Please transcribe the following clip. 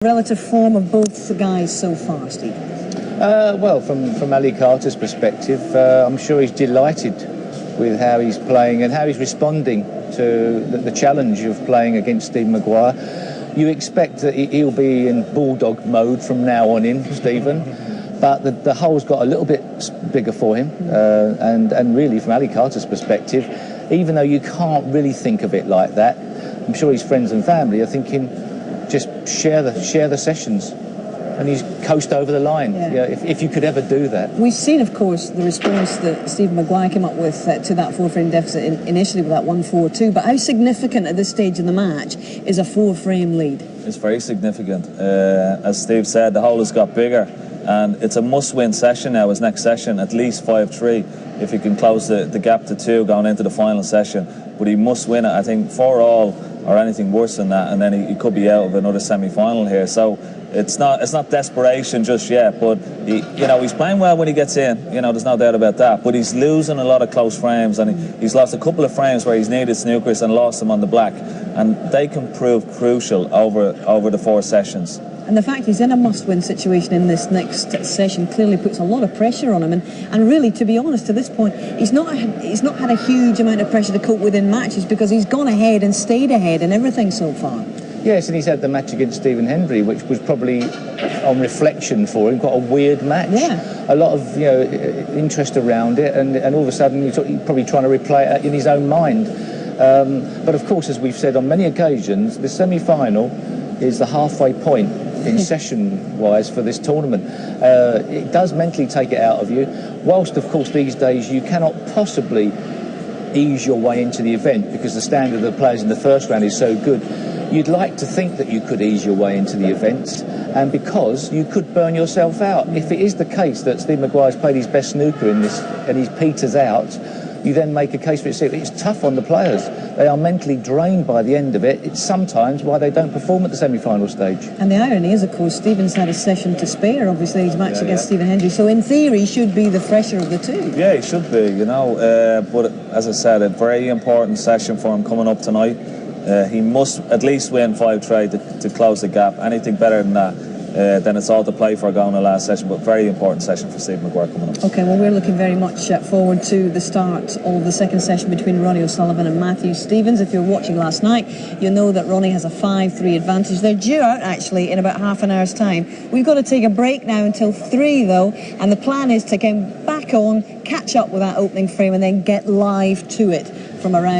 Relative form of both the guys so far, Steve? Well, from Ali Carter's perspective, I'm sure he's delighted with how he's playing and how he's responding to the challenge of playing against Stephen Maguire. You expect that he'll be in bulldog mode from now on in, Stephen, but the hole's got a little bit bigger for him, and really from Ali Carter's perspective, even though you can't really think of it like that, I'm sure his friends and family are thinking, just share the sessions and he's coast over the line. Yeah. If you could ever do that. We've seen, of course, the response that Stephen Maguire came up with to that four-frame deficit initially with that 1-4-2, but how significant at this stage in the match is a four-frame lead? It's very significant. As Steve said, the hole has got bigger and it's a must-win session now. His next session, at least 5-3, if he can close the gap to 2 going into the final session. But he must win it, I think, 4-all or anything worse than that, and then he could be out of another semi-final here. So it's not desperation just yet, but he's playing well when he gets in. There's no doubt about that. But he's losing a lot of close frames, and he's lost a couple of frames where he's needed snookers and lost them on the black, and they can prove crucial over the 4 sessions. And the fact he's in a must-win situation in this next session clearly puts a lot of pressure on him. And really, to be honest, to this point, he's not had a huge amount of pressure to cope with in matches because he's gone ahead and stayed ahead in everything so far. Yes, and he's had the match against Stephen Hendry, which was probably, on reflection for him, quite a weird match. Yeah. A lot of interest around it, and all of a sudden he's probably trying to replay it in his own mind. But of course, as we've said on many occasions, the semi-final is the halfway point in session-wise for this tournament. It does mentally take it out of you, whilst of course these days you cannot possibly ease your way into the event because the standard of the players in the first round is so good. You'd like to think that you could ease your way into the events, and because you could burn yourself out. If it is the case that Steve Maguire's played his best snooker in this and he peters out, you then make a case for yourself. It's tough on the players. They are mentally drained by the end of it. It's sometimes why they don't perform at the semi-final stage. And the irony is, of course, Stephen's had a session to spare, obviously, his match against Stephen Hendry. So in theory, he should be the fresher of the two. Yeah, he should be, but as I said, a very important session for him coming up tonight. He must at least win 5-3 to close the gap. Anything better than that, then it's all to play for going the last session, but very important session for Steve Maguire coming up. Okay, well, we're looking very much forward to the start of the second session between Ronnie O'Sullivan and Matthew Stevens. If you're watching last night, you'll know that Ronnie has a 5-3 advantage. They're due out, actually, in about half an hour's time. We've got to take a break now until 3, though, and the plan is to get back on, catch up with that opening frame, and then get live to it from around